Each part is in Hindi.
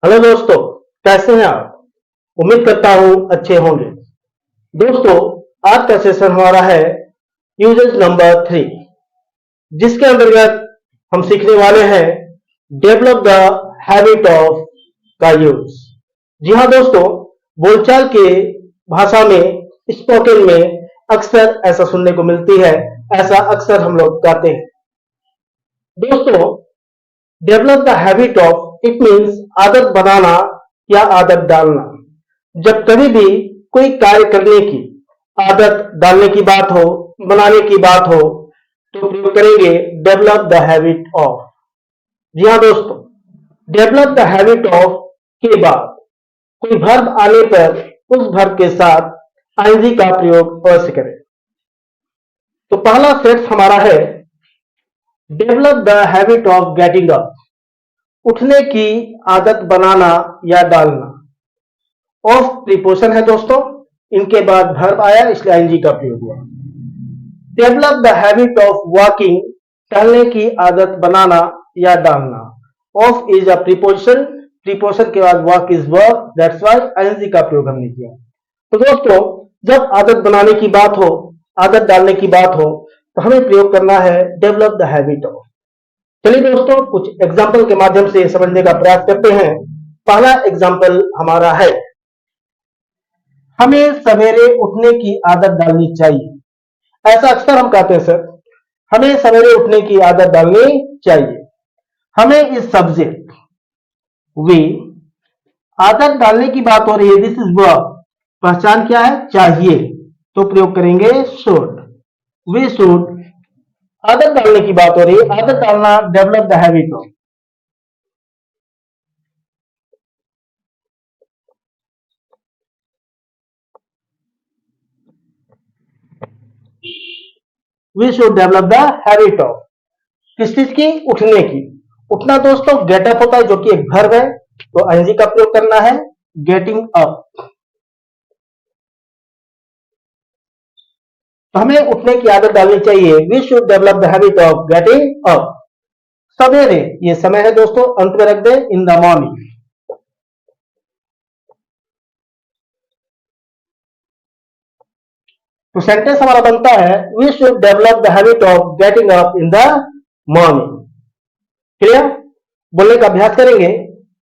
हेलो दोस्तों, कैसे हैं आप? उम्मीद करता हूं अच्छे होंगे। दोस्तों, आज का सेशन हमारा है यूजेज नंबर 3, जिसके अंतर्गत हम सीखने वाले हैं डेवलप द हैबिट ऑफ का यूज। जी हाँ दोस्तों, बोलचाल के भाषा में, स्पोकन में अक्सर ऐसा सुनने को मिलती है, ऐसा अक्सर हम लोग कहते हैं। दोस्तों, develop the habit of it means आदत बनाना या आदत डालना। जब कभी भी कोई कार्य करने की आदत डालने की बात हो, बनाने की बात हो, तो प्रयोग करेंगे डेवलप द हैबिट ऑफ। जी हाँ दोस्तों, डेवलप द हैबिट ऑफ के बाद कोई वर्ब आने पर उस वर्ब के साथ आईएनजी का प्रयोग अवश्य करें। तो पहला सेट हमारा है develop the habit of getting up, उठने की आदत बनाना या डालना। ऑफ प्रीपोजिशन है दोस्तों, इनके बाद वर्ब आया इसलिए आईएनजी का प्रयोग हुआ। Develop the habit of walking, टहलने की आदत बनाना या डालना। Of is a preposition, preposition के बाद walk is verb, that's why ING का प्रयोग हमने किया। तो दोस्तों, जब आदत बनाने की बात हो, आदत डालने की बात हो, तो हमें प्रयोग करना है डेवलप द हैबिट ऑफ। चलिए दोस्तों, कुछ एग्जाम्पल के माध्यम से समझने का प्रयास करते हैं। पहला एग्जाम्पल हमारा है, हमें सवेरे उठने की आदत डालनी चाहिए। ऐसा अक्सर हम कहते हैं सर, हमें सवेरे उठने की आदत डालनी चाहिए। हमें इस सब्जेक्ट वी, आदत डालने की बात हो रही है, दिस इज वर्ब, पहचान क्या है? चाहिए, तो प्रयोग करेंगे शुड। वी शुड, आदत डालने की बात हो रही है, आदत डालना, develop the habit of. We should develop the habit of, किस चीज की? उठने की। उठना दोस्तों गेटअप होता है, जो कि एक वर्ब है, तो आईएनजी का प्रयोग करना है गेटिंग अप। तो हमें उठने की आदत डालनी चाहिए। We should develop the habit of getting up. सवेरे, ये समय है दोस्तों, अंत में रख दे, इन द मॉर्निंग। तो सेंटेंस हमारा बनता है, we should develop the habit of getting up in the morning. Clear? बोलने का अभ्यास करेंगे।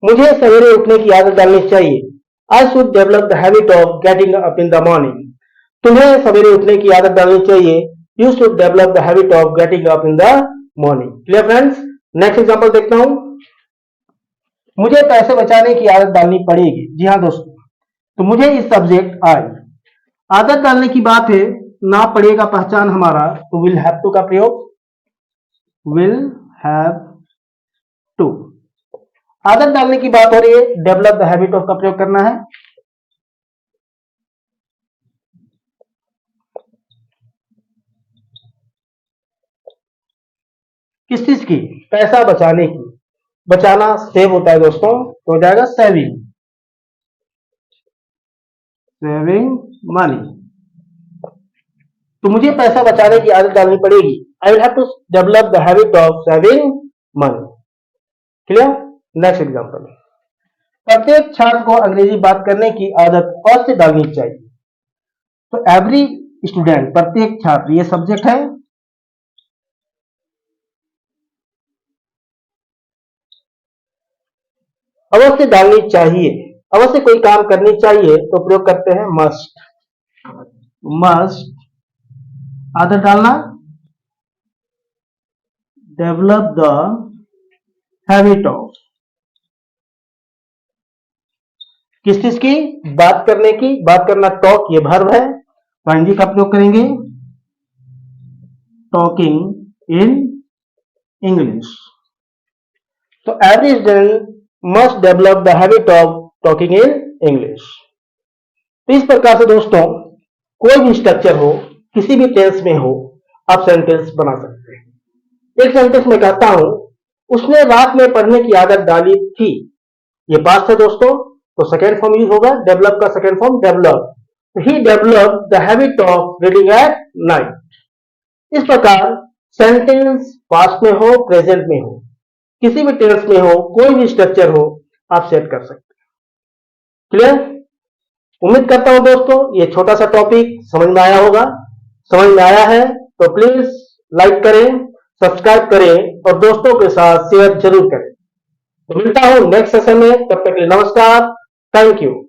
मुझे सवेरे उठने की आदत डालनी चाहिए। I should develop the habit of getting up in the morning. तुम्हें सवेरे उठने की आदत डालनी चाहिए। You should develop the habit of getting up in the morning. Clear friends? Next example देखता हूं, मुझे पैसे बचाने की आदत डालनी पड़ेगी। जी हाँ दोस्तों, तो मुझे इस सब्जेक्ट आई, आदत डालने की बात है, ना पड़ेगा पहचान हमारा, तो विल हैव टू का प्रयोग, विल हैव टू। आदत डालने की बात हो रही है, डेवलप द हैबिट ऑफ का प्रयोग करना है। किस चीज की? पैसा बचाने की। बचाना सेव होता है दोस्तों, तो हो जाएगा सेविंग, सेविंग मनी। तो मुझे पैसा बचाने की आदत डालनी पड़ेगी। I will have to develop the habit of saving money. Clear? Next example, प्रत्येक छात्र को अंग्रेजी बात करने की आदत अवश्य डालनी चाहिए। तो एवरी स्टूडेंट, प्रत्येक छात्र, ये सब्जेक्ट है, अवश्य डालनी चाहिए। अवश्य कोई काम करनी चाहिए तो प्रयोग करते हैं मस्ट। मस्ट, आदत डालना, डेवलप द हैबिट ऑफ, किस चीज की? बात करने की। बात करना, टॉक, ये वर्ब है, तो आईएनजी का प्रयोग करेंगे, टॉकिंग इन इंग्लिश। तो every student must develop the habit of talking in English. तो इस प्रकार से दोस्तों, कोई भी स्ट्रक्चर हो, किसी भी टेंस में हो, आप सेंटेंस बना सकते हैं। एक सेंटेंस में कहता हूं, उसने रात में पढ़ने की आदत डाली थी। ये पास्ट है दोस्तों, तो सेकेंड फॉर्म यूज होगा, डेवलप का second form develop. He develop the habit of reading at night. इस प्रकार सेंटेंस पास्ट में हो, प्रेजेंट में हो, किसी भी टेंस में हो, कोई भी स्ट्रक्चर हो, आप सेट कर सकते हैं। क्लियर? उम्मीद करता हूं दोस्तों ये छोटा सा टॉपिक समझ में आया होगा। समझ में आया है तो प्लीज लाइक करें, सब्सक्राइब करें और दोस्तों के साथ शेयर जरूर करें। तो मिलता हूं नेक्स्ट सेशन में, तब तक के लिए नमस्कार, थैंक यू।